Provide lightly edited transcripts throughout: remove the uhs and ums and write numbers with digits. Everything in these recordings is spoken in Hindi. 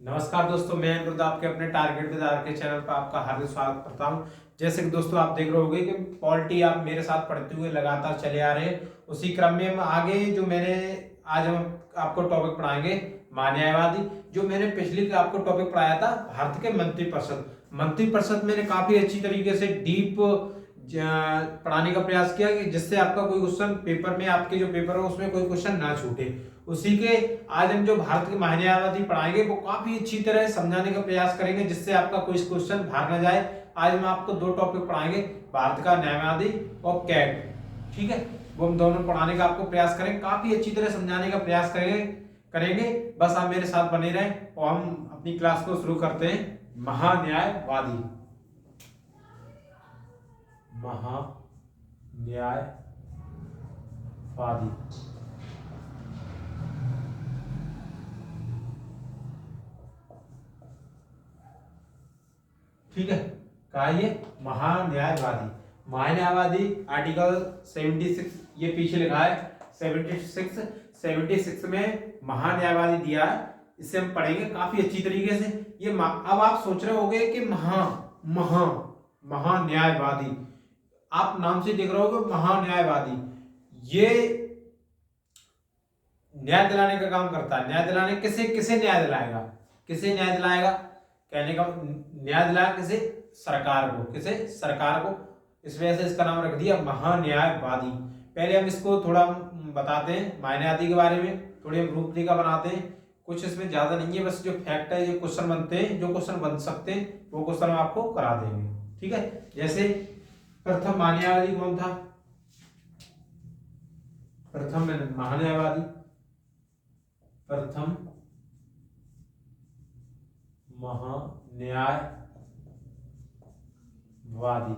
नमस्कार दोस्तों, मैं अनिरुद्ध आपके अपने टारगेट विद आर के चैनल पर आपका हार्दिक स्वागत करता हूं। जैसे कि दोस्तों आप देख रहे होंगे कि पॉलिटी आप मेरे साथ पढ़ते हुए लगातार चले आ रहे हैं। उसी क्रम में हम आगे जो मैंने आज हम आपको टॉपिक पढ़ाएंगे न्यायवादी। जो मैंने पिछली आपको टॉपिक पढ़ाया था भारत के मंत्रिपरिषद मैंने काफी अच्छी तरीके से डीप पढ़ाने का प्रयास किया कि जिससे आपका कोई क्वेश्चन पेपर में आपके जो पेपर हो उसमें कोई क्वेश्चन ना छूटे। उसी के आज हम जो भारत के महान्यायवादी पढ़ाएंगे वो काफी अच्छी तरह समझाने का प्रयास करेंगे जिससे आपका कोई क्वेश्चन भाग ना जाए। आज हम आपको दो टॉपिक पढ़ाएंगे, भारत का न्यायवादी और कैट। ठीक है, वो हम दोनों पढ़ाने का आपको प्रयास करेंगे, काफी अच्छी तरह समझाने का प्रयास करेंगे। बस आप मेरे साथ बने रहें और हम अपनी क्लास को शुरू करते हैं। महान्यायवादी ठीक है, कहा ये महान्यायवादी आर्टिकल 76, ये पीछे लिखा है 76 में महान्यायवादी दिया है। इसे हम पढ़ेंगे काफी अच्छी तरीके से। ये अब आप सोच रहे होंगे कि महान्यायवादी, आप नाम से देख रहे होगे महान्यायवादी, ये न्याय दिलाने का काम करता है। न्याय दिलाने किसे किसे न्याय दिलाएगा? किसे न्याय दिलाएगा? कहने का न्याय दिलाएगा किसे? सरकार को। किसे? सरकार को। इस वजह से इसका नाम रख दिया महान्यायवादी। पहले हम इसको थोड़ा बताते हैं, महान्यायवादी के बारे में थोड़ी हम रूपरेखा बनाते हैं। कुछ इसमें ज्यादा नहीं है, बस जो फैक्ट है, जो क्वेश्चन बनते हैं, जो क्वेश्चन बन सकते हैं वो क्वेश्चन हम आपको करा देंगे। ठीक है, जैसे प्रथम महान्यायवादी कौन था? प्रथम महान्यायवादी, प्रथम महान्यायवादी,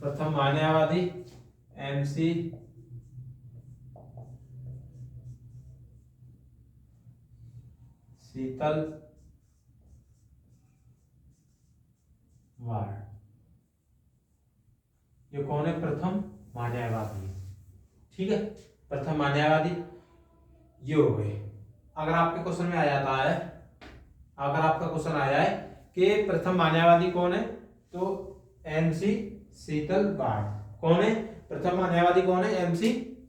प्रथम महान्यायवादी MC शीतल वार्ड। ये कौन है? प्रथम महान्यायवादी। ठीक है, प्रथम महान्यायवादी ये हो गए। अगर आपके क्वेश्चन में आ जाता है, अगर आपका क्वेश्चन आया है कि प्रथम महान्यायवादी कौन है, तो MC शीतल वार्ड। कौन है प्रथम महान्यायवादी? कौन है? MC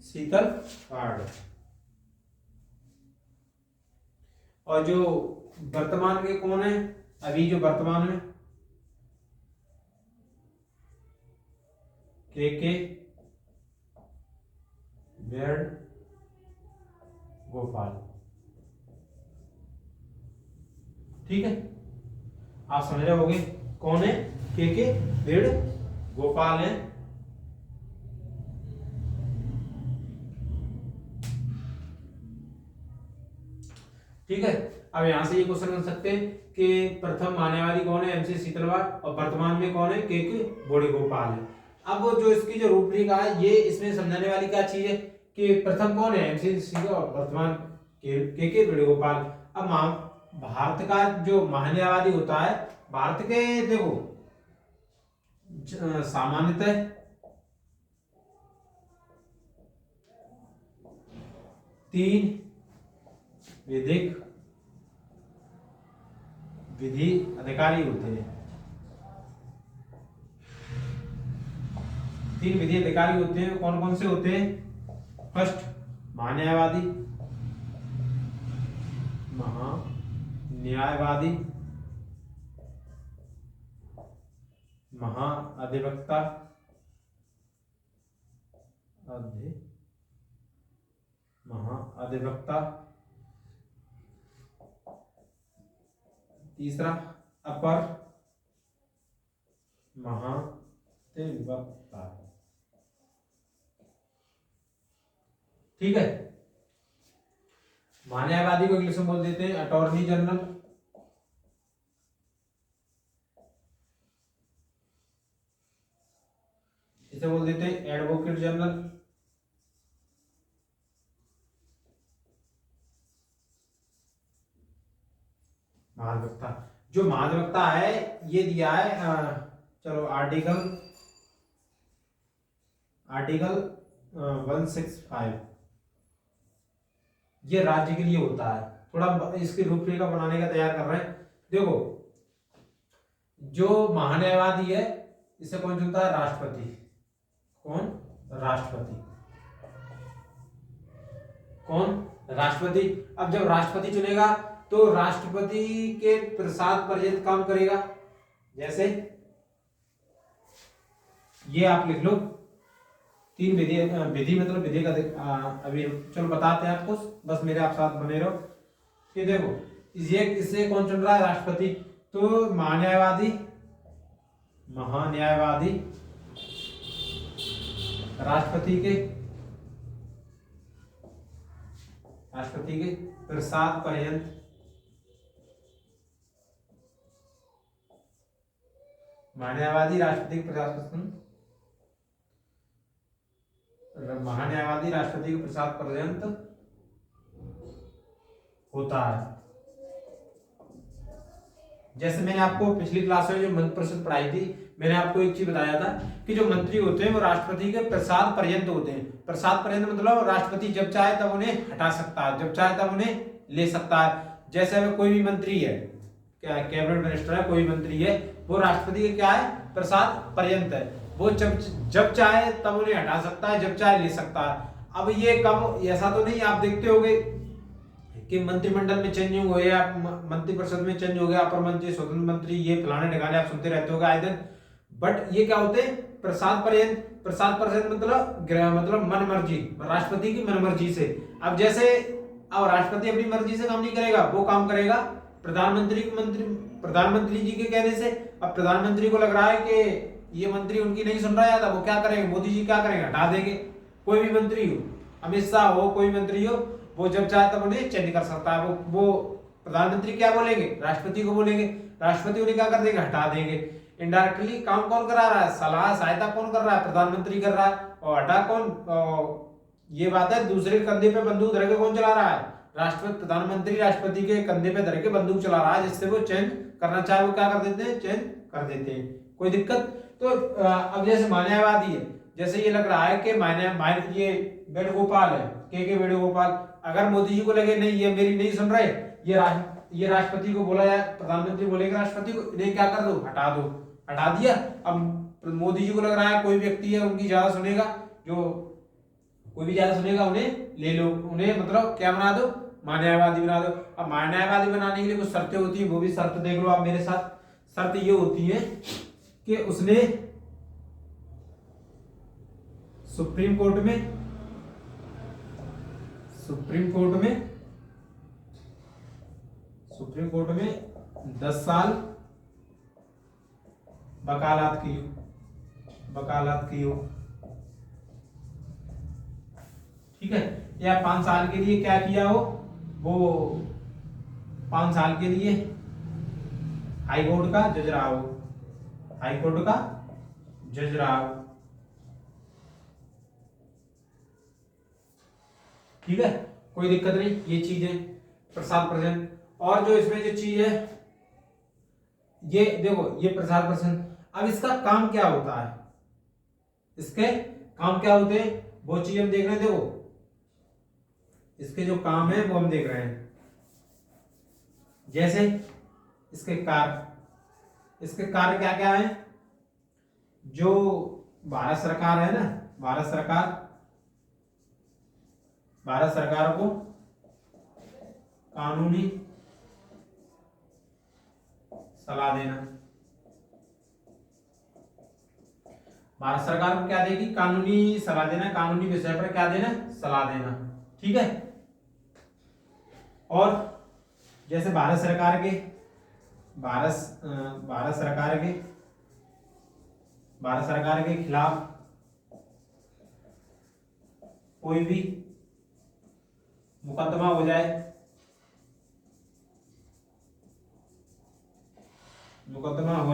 शीतल वार्ड। और जो वर्तमान के कौन है अभी जो वर्तमान में? के वेणुगोपाल। ठीक है, आप समझ रहे होंगे कौन है? के वेणुगोपाल है। ठीक है, अब यहां से ये क्वेश्चन बन सकते हैं कि प्रथम महान्यायवादी कौन है? MC शीतलवाड़। और वर्तमान में कौन है? के वेणुगोपाल है। अब जो इसकी जो रूपरेखा है, ये इसमें समझाने वाली क्या चीज है कि प्रथम कौन है? MC शीतल और वर्तमान के वेणुगोपाल। अब भारत का जो महान्यायवादी होता है, भारत के देखो सामान्यतः तीन विधि अधिकारी होते हैं। तीन विधि अधिकारी होते हैं। कौन कौन से होते हैं? फर्स्ट महान्यायवादी, महाअधिवक्ता, तीसरा अपर महाधिवक्ता। ठीक है, महान्यायवादी को इंग्लिश में बोल देते हैं अटॉर्नी जनरल। इसे बोल देते हैं एडवोकेट जनरल। महाधिवक्ता, जो महाधिवक्ता है ये दिया है चलो आर्टिकल 165 ये राज्य के लिए होता है। थोड़ा इसकी रूपरेखा बनाने का तैयार कर रहे हैं। देखो, जो महान्यायवादी है इसे कौन चुनता है? राष्ट्रपति। कौन? राष्ट्रपति। कौन? राष्ट्रपति। अब जब राष्ट्रपति चुनेगा तो राष्ट्रपति के प्रसाद पर्यंत काम करेगा। जैसे ये आप लिख लो, 3 विधि, विधि मतलब विधि का अभी चलो बताते हैं आपको, बस मेरे आप साथ बने रहो। कि देखो, ये इसे कौन चुन रहा है? राष्ट्रपति। तो महान्यायवादी राष्ट्रपति के प्रसाद पर्यंत महान्यायवादी राष्ट्रपति के प्रसाद पर्यंत होता है। जैसे मैंने आपको पिछली क्लास में जो मंत्री परिषद पढ़ाई थी, मैंने आपको एक चीज बताया था कि जो मंत्री होते हैं वो राष्ट्रपति के प्रसाद पर्यंत होते हैं। प्रसाद पर्यंत मतलब राष्ट्रपति जब चाहे तब उन्हें हटा सकता है, जब चाहे तब उन्हें ले सकता है। जैसे अगर कोई भी मंत्री है, क्या कैबिनेट मिनिस्टर है, कोई मंत्री है, वो राष्ट्रपति के क्या है? प्रसाद पर्यंत है। वो जब चाहे तब उन्हें हटा सकता है, जब चाहे ले सकता है। अब ये कब, ऐसा तो नहीं आप देखते होंगे कि मंत्रिमंडल में चेंज हो गया, मंत्रिपरिषद में चेंज हो गया, अपर मंत्री, स्वतंत्र मंत्री, ये फलाने ठिकाने आप सुनते रहते होगे आए दिन। बट ये क्या होते हैं? प्रसाद पर्यंत। प्रसाद पर्यंत मतलब मन मर्जी, राष्ट्रपति की मन मर्जी से। अब जैसे अब राष्ट्रपति अपनी मर्जी से काम नहीं करेगा, वो काम करेगा प्रधानमंत्री जी के कहने से। अब प्रधानमंत्री को लग रहा है कि ये मंत्री उनकी नहीं सुन रहा था, वो क्या करेंगे? मोदी जी क्या करेंगे? हटा देंगे। कोई भी मंत्री हो, अमित शाह हो, कोई मंत्री हो, वो जब चाहे तब उन्हें चेंज कर सकता है। वो प्रधानमंत्री क्या बोलेंगे? राष्ट्रपति को बोलेंगे, राष्ट्रपति उन्हें क्या कर देंगे? हटा देंगे। इनडायरेक्टली काम कौन करा रहा है? सलाह सहायता कौन कर रहा है? प्रधानमंत्री कर रहा है। और हटा कौन? ये बात है, दूसरे कंधे पे बंदूक धर के कौन चला रहा है? प्रधानमंत्री राष्ट्रपति के कंधे पे धर के बंदूक चला रहा है, जिससे वो चेंज करना चाहे वो क्या कर देते हैं? चेंज कर देते हैं। कोई दिक्कत? तो अब जैसे महान्यायवादी है, जैसे ये लग रहा है कि ये वेणुगोपाल है, के वेणुगोपाल, अगर मोदी जी को लगे नहीं ये मेरी नहीं सुन रहे, ये राष्ट्रपति को बोला जाए, प्रधानमंत्री बोलेगा राष्ट्रपति को, इन्हें क्या कर दो? हटा दो। हटा दिया। अब मोदी जी को लग रहा है कोई व्यक्ति है उनकी ज्यादा सुनेगा, जो कोई भी ज्यादा सुनेगा उन्हें ले लो, उन्हें मतलब क्या बना दो? महान्यायवादी बना दो। अब महान्यायवादी बनाने के लिए कुछ शर्तें होती है, वो भी शर्त देख लो आप मेरे साथ। शर्त ये होती है कि उसने सुप्रीम कोर्ट में 10 साल वकालत की हो, ठीक है, या 5 साल के लिए क्या किया हो, वो 5 साल के लिए हाई कोर्ट का जज रहा हो, ठीक है, कोई दिक्कत नहीं। ये चीज है प्रसाद पर्यंत। और जो इसमें जो चीज है, ये देखो, ये प्रसाद पर्यंत। अब इसका काम क्या होता है? इसके काम क्या होते हैं वो चीज हम देख रहे हैं। देखो, इसके जो काम है वो हम देख रहे हैं। जैसे इसके कार्य क्या क्या है? जो भारत सरकार है ना, भारत सरकार को कानूनी सलाह देना। भारत सरकार को क्या देगी? कानूनी सलाह देना, कानूनी विषय पर क्या देना? सलाह देना, ठीक है। और जैसे भारत सरकार के खिलाफ कोई भी मुकदमा हो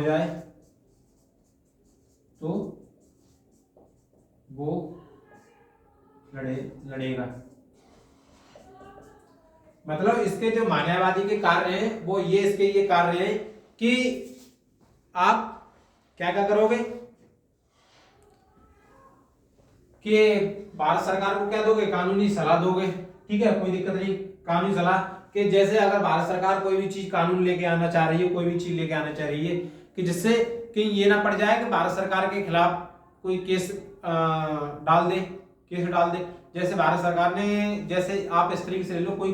जाए, तो वो लड़ेगा। मतलब इसके जो मान्यवादी के कार्य हैं वो इसके ये कार्य है कि आप क्या करोगे कि भारत सरकार को क्या दोगे? कानूनी सलाह दोगे, ठीक है, कोई दिक्कत नहीं। कानूनी सलाह कि जैसे अगर भारत सरकार कोई भी चीज कानून लेके आना चाह रही है, कोई भी चीज लेके आना चाह रही है कि जिससे कि ये ना पड़ जाए कि भारत सरकार के खिलाफ कोई केस डाल दे, केस डाल दे। जैसे भारत सरकार ने, जैसे आप इस तरीके से ले लो, कोई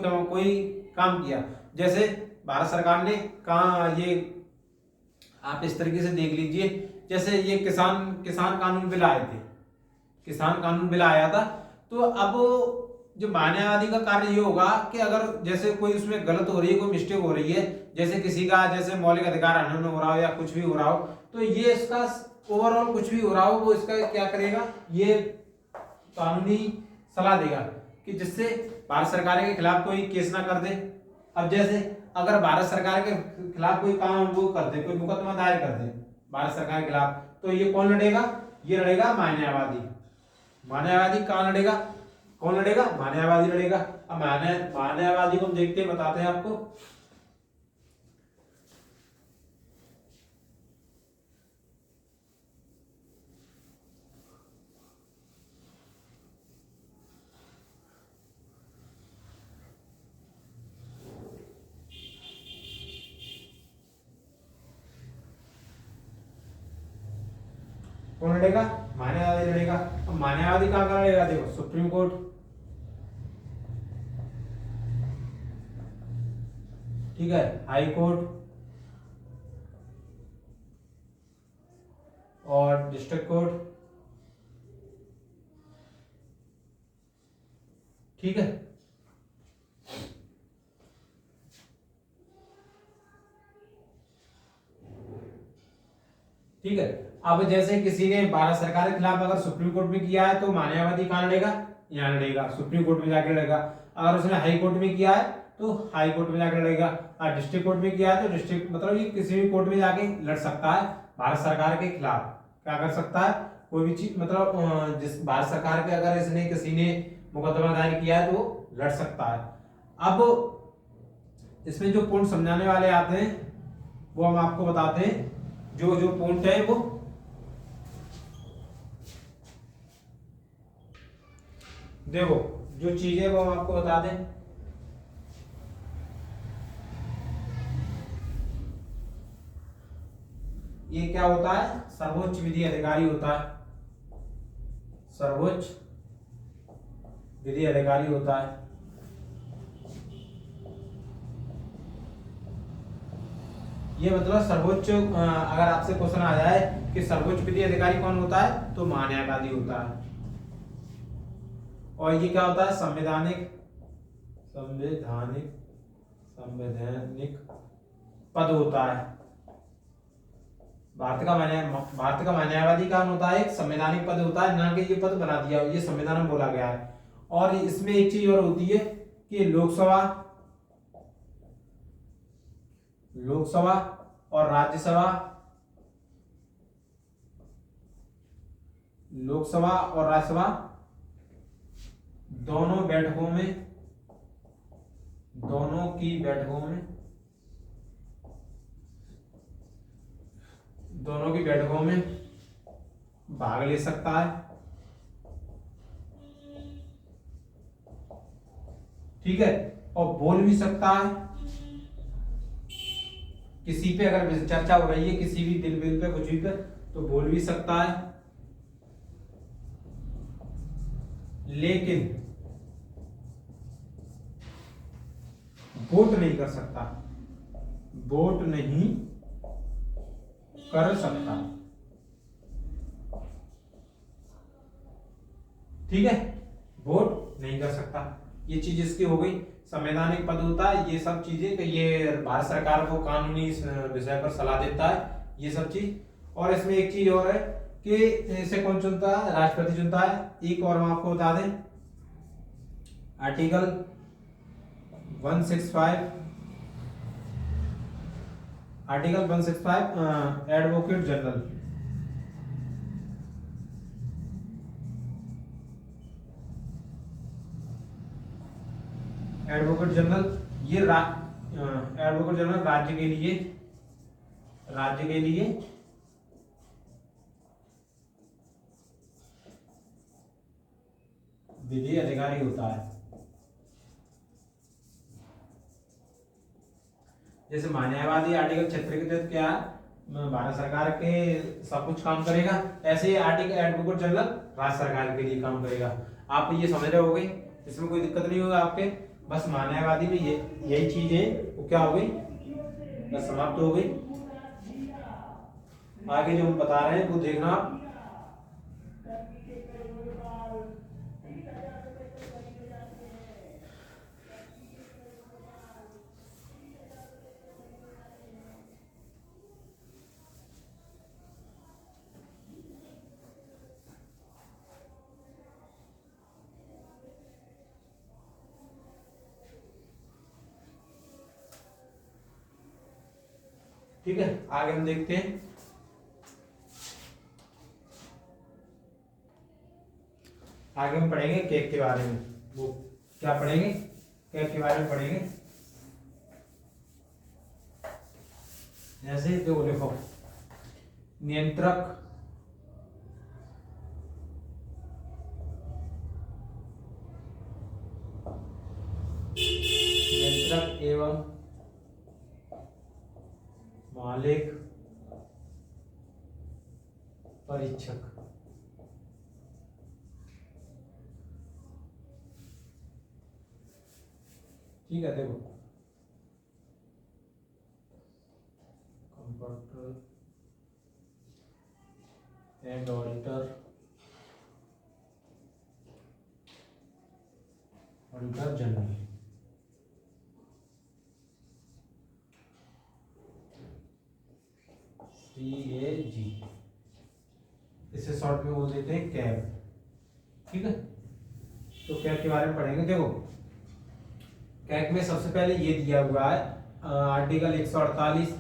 काम किया, जैसे भारत सरकार ने कहा, ये आप इस तरीके से देख लीजिए, जैसे ये किसान कानून बिल आए थे, किसान कानून बिल आया था, तो अब जो मानववादी का कार्य ये होगा कि अगर जैसे कोई उसमें गलत हो रही है, कोई मिस्टेक हो रही है, जैसे किसी का जैसे मौलिक अधिकार हनन हो रहा हो या कुछ भी हो रहा हो, तो ये इसका ओवरऑल कुछ भी हो रहा हो वो इसका क्या करेगा, ये कानूनी सलाह देगा कि जिससे भारत सरकार के खिलाफ कोई केस ना कर दे। अब जैसे अगर भारत सरकार के खिलाफ कोई काम वो कर दे, कोई मुकदमा दायर कर दे भारत सरकार के खिलाफ, तो ये कौन लड़ेगा, ये लड़ेगा मानववादी। मानववादी कहाँ लड़ेगा, कौन लड़ेगा, मानववादी लड़ेगा। अब मानववादी को हम देखते हैं, बताते हैं आपको। कौन लड़ेगा, मानववादी लड़ेगा। अब मानववादी कहाँ लड़ेगा, देखो सुप्रीम कोर्ट, ठीक है, हाई कोर्ट और डिस्ट्रिक्ट कोर्ट, ठीक है। ठीक है, अब जैसे किसी ने भारत सरकार के खिलाफ अगर सुप्रीम कोर्ट में किया है तो मानववादी कहाँ लड़ेगा, यहाँ लड़ेगा, सुप्रीम कोर्ट में जाकर लड़ेगा। अगर उसने हाई कोर्ट में किया है तो हाई कोर्ट में जाकर लड़ेगा, और डिस्ट्रिक्ट कोर्ट में किया है तो डिस्ट्रिक्ट, मतलब ये किसी भी कोर्ट में जाके लड़ सकता है भारत सरकार के खिलाफ। क्या कर सकता है, कोई भी चीज, मतलब जिस भारत सरकार पे अगर इसने किसी ने मुकदमा दायर किया है तो लड़ सकता है। अब इसमें जो पॉइंट समझाने वाले आते हैं वो हम आपको बताते हैं। जो जो पॉइंट है वो देखो, जो चीज है वो हम आपको बता दें। ये क्या होता है, सर्वोच्च विधि अधिकारी होता है, सर्वोच्च विधि अधिकारी होता है। ये मतलब सर्वोच्च, अगर आपसे क्वेश्चन आ जाए कि सर्वोच्च विधि अधिकारी कौन होता है, तो न्यायवादी होता है। और ये क्या होता है, संवैधानिक संवैधानिक संवैधानिक पद होता है। भारत का न्यायवादी कौन होता है, एक संवैधानिक पद होता है, ना कि ये पद बना दिया, ये संविधान में बोला गया है। और इसमें एक चीज और होती है कि लोकसभा और राज्यसभा, लोकसभा और राज्यसभा दोनों की बैठकों में भाग ले सकता है, ठीक है, और बोल भी सकता है। किसी पे अगर चर्चा हो रही है, किसी भी बिल पे, कुछ भी पे, तो बोल भी सकता है, लेकिन वोट नहीं कर सकता, वोट नहीं कर सकता, ठीक है, वोट नहीं कर सकता। ये चीज इसकी हो गई। संवैधानिक पद होता है, ये सब चीजें कि ये भारत सरकार को कानूनी विषय पर सलाह देता है, ये सब चीज। और इसमें एक चीज और है कि इसे कौन चुनता है, राष्ट्रपति चुनता है। एक और हम आपको बता दें, article 165 advocate general, advocate general, ये एडवोकेट जनरल राज्य के लिए विधि अधिकारी होता है। जैसे मान्यवादी आर्टिकल 76 के तहत क्या भारत सरकार के सब कुछ काम करेगा, ऐसे ही आर्टिकल एडवोकेट जनरल राज्य सरकार के लिए काम करेगा। आप ये समझ रहे होगे, इसमें कोई दिक्कत नहीं होगा आपके। बस मान्यवादी में ये यही चीज है, वो क्या हो गई, बस समाप्त हो गई। आगे जो हम बता रहे हैं वो देखना आप। ठीक है, आगे हम देखते हैं। आगे हम पढ़ेंगे केक के बारे में। वो क्या पढ़ेंगे, केक के बारे में पढ़ेंगे। जैसे देखो लिखो, नियंत्रक एवं मालिक परीक्षक। ठीक है, देखो computer and auditor, auditor general, CAG, इसे शॉर्ट में बोल देते हैं कैग। ठीक है, तो कैग के बारे में पढ़ेंगे। देखो कैग में सबसे पहले ये दिया हुआ है आर्टिकल 148,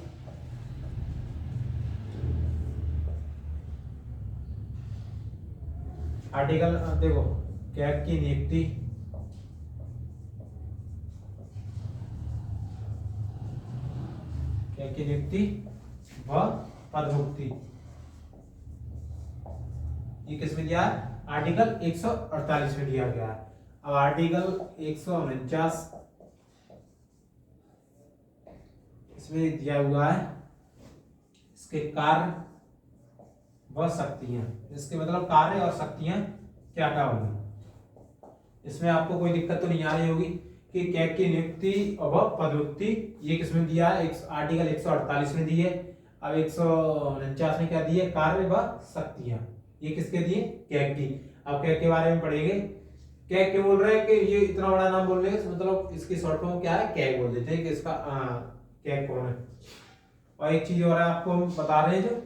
आर्टिकल देखो कैग की नियुक्ति, कैग की नियुक्ति व पदमुक्ति, ये किसमें दिया है, आर्टिकल 148 में दिया गया है। अब आर्टिकल 149 इसमें दिया हुआ है इसके कार्य व शक्तियां, इसके मतलब कार्य और शक्तियां क्या क्या होंगी। इसमें आपको कोई दिक्कत तो नहीं आ रही होगी कि कैग की नियुक्ति व पदोन्नति ये किसमें दिया है, आर्टिकल 148 में दी है। अब 149 में क्या दिए, कार्य व शक्तियां, ये किसके दिए, कैग की। अब कैग के बारे में पढ़ेंगे। कैग क्यों बोल रहे हैं कि ये इतना बड़ा नाम बोल रहे हैं, मतलब इसकी शॉर्ट फॉर्म क्या है, कैग बोल देते हैं कि इसका कैग कौन है। और एक चीज और है आपको हम बता रहे हैं, जो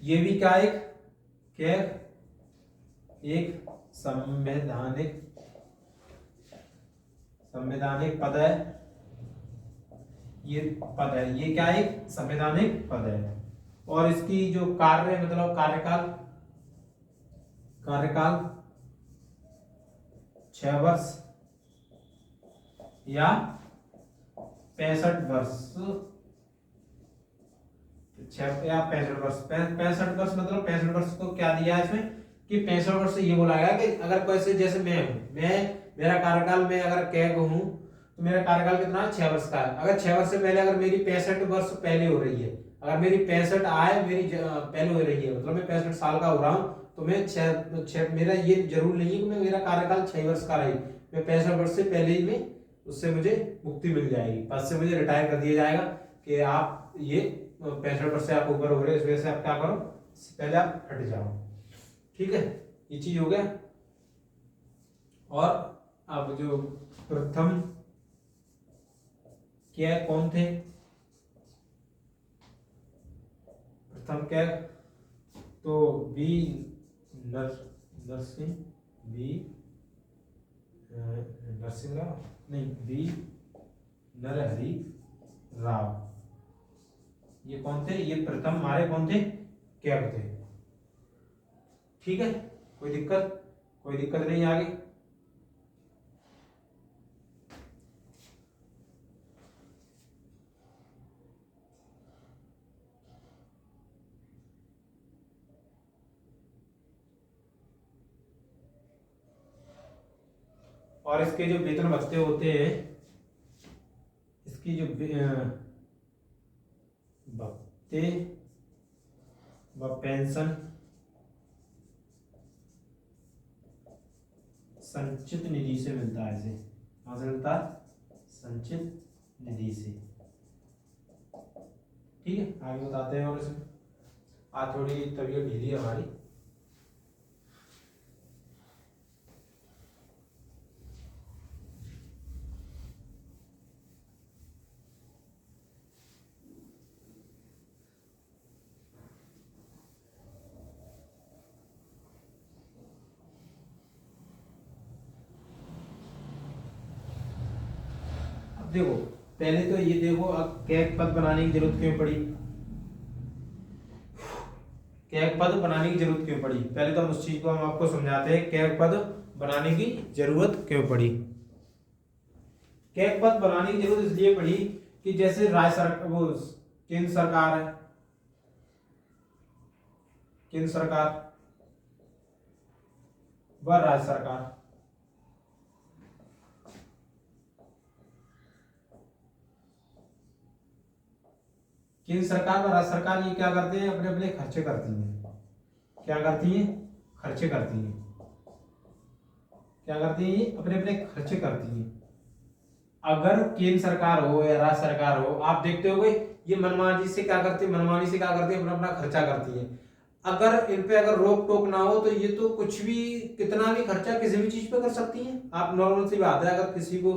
ये भी क्या एक कैग एक संवैधानिक पद है। ये पद है, ये क्या एक संवैधानिक पद है। और इसकी जो कार्य मतलब कार्यकाल 6 वर्ष या 65 वर्ष, 6 या 65 वर्ष, 65 वर्ष मतलब 65 वर्ष को क्या दिया है इसमें कि 65 वर्ष से ये बोला गया कि अगर कोई से जैसे मैं हूं, मेरा कार्यकाल में अगर कैग हूं तो मेरा कार्यकाल कितना है, 6 वर्ष का है। अगर 6 वर्ष से पहले अगर मेरी 65 वर्ष पहले हो रही है, अगर मेरी 65 आय मेरी पहले हो रही है, मतलब मैं 65 साल का हो रहा हूँ, तो मैं मेरा ये जरूर नहीं है कि मैं मेरा कार्यकाल 6 वर्ष का रही, मैं 65 वर्ष से पहले ही में उससे मुझे मुक्ति मिल जाएगी, पद से मुझे रिटायर कर दिया जाएगा कि आप ये 65 वर्ष से आप ऊपर हो रहे, इस वजह से आप क्या करो, पहले आप हट जाओ। ठीक है, ये चीज हो गया। और अब जो प्रथम क्या कौन थे, प्रथम क्या, तो बी नरसिंह राव, नहीं बी नरहरि राव, ये कौन थे, ये प्रथम हमारे कौन थे, कैग थे। ठीक है, कोई दिक्कत नहीं आगे। और इसके जो वेतन भत्ते होते हैं, इसकी जो भत्ते व पेंशन संचित निधि से मिलता है। इसे कहाँ से मिलता है? संचित निधि से। ठीक है, आगे बताते हैं। और इसमें आज थोड़ी तबीयत ढीली है हमारी। देखो पहले तो ये देखो, अब कैग पद बनाने की जरूरत क्यों पड़ी? कैग पद बनाने की जरूरत क्यों पड़ी? पहले तो हम उस चीज को हम आपको समझाते हैं, कैग पद बनाने की जरूरत क्यों पड़ी। कैग पद बनाने की जरूरत इसलिए पड़ी कि जैसे राज्य सरकार, वो केंद्र सरकार है, केंद्र सरकार व राज्य सरकार, केंद्र सरकार व राज्य सरकार ये क्या करते हैं? अपने अपने खर्चे करती हैं। क्या करती हैं? खर्चे करती हैं। क्या करती हैं? ये अपने अपने खर्चे करती हैं। अगर केंद्र सरकार हो या राज्य सरकार हो, आप देखते होंगे ये मनमानी से क्या करती है? मनमानी से क्या करती है? अपना अपना खर्चा करती है। अगर इन पे अगर रोक टोक ना हो तो ये तो कुछ भी, कितना भी खर्चा किसी भी चीज पे कर सकती है। आप नॉर्मल सी बात है, अगर किसी को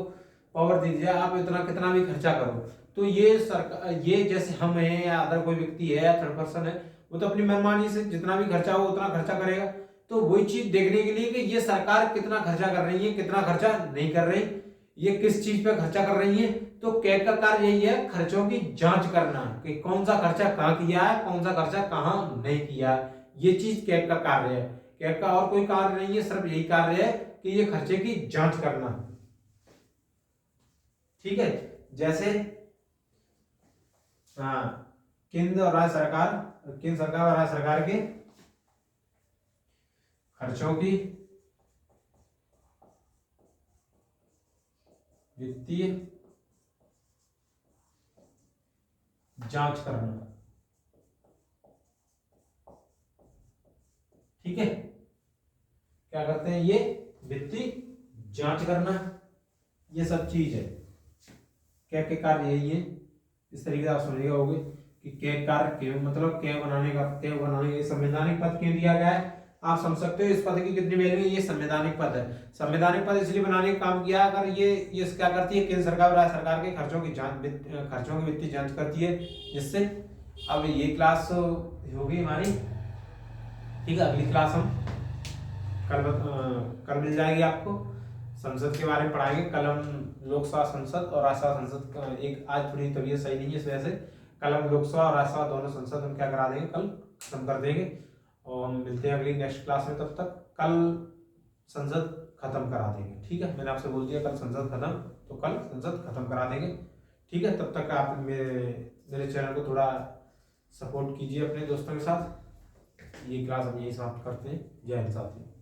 पावर दे दिया, आप इतना कितना भी खर्चा करो, तो ये सरकार, ये जैसे हम हैं या अदर कोई व्यक्ति है या थर्ड पर्सन है, वो तो अपनी मनमानी से जितना भी खर्चा हो उतना खर्चा करेगा। तो वही चीज देखने के लिए कि ये सरकार कितना खर्चा कर रही है, कितना खर्चा नहीं कर रही, ये किस चीज पे खर्चा कर रही है। तो कैग का कार्य यही है, खर्चों की जांच करना कि कौन सा खर्चा कहाँ किया है, कौन सा खर्चा कहाँ नहीं किया है। ये चीज कैग का कार्य है। कैग का और कोई कार्य नहीं है, सिर्फ यही कार्य है कि ये खर्चे की जांच करना। ठीक है, जैसे हाँ, केंद्र और राज्य सरकार, केंद्र सरकार और राज्य सरकार के खर्चों की वित्तीय जांच करना। ठीक है, क्या करते हैं? ये वित्तीय जांच करना, ये सब चीज है। कैग के कार्य यही है। इस तरीके से आप समझिएगा होगे कि कैग कार्य क्यों, मतलब कैग बनाने का, कैग बनाने के संवैधानिक पद क्यों दिया गया है। आप समझ सकते हो इस पद की कितनी वैल्यू है। ये संवैधानिक पद है। संवैधानिक पद इसलिए बनाने का काम किया, अगर ये क्या करती है? केंद्र सरकार और राज्य सरकार के खर्चों की जांच, खर्चों की वित्तीय जांच करती है। जिससे अब ये क्लास होगी हमारी। ठीक है, अगली क्लास हम कल मिल जाएगी आपको। संसद के बारे में पढ़ाएंगे। कल हम लोकसभा संसद और राज्यसभा संसद, एक आज थोड़ी तबीयत सही नहीं है इस वजह से, कल हम लोकसभा और राज्यसभा दोनों संसद हम क्या करा देंगे, कल खत्म कर देंगे। और हम मिलते हैं अगली नेक्स्ट क्लास में। तब तक कल संसद खत्म करा देंगे। ठीक है, मैंने आपसे बोल दिया कल संसद खत्म, तो कल संसद खत्म करा देंगे। ठीक है, तब तक आप मेरे चैनल को थोड़ा सपोर्ट कीजिए अपने दोस्तों के साथ। ये क्लास हम यही समाप्त करते हैं। जय हिंद साथियों।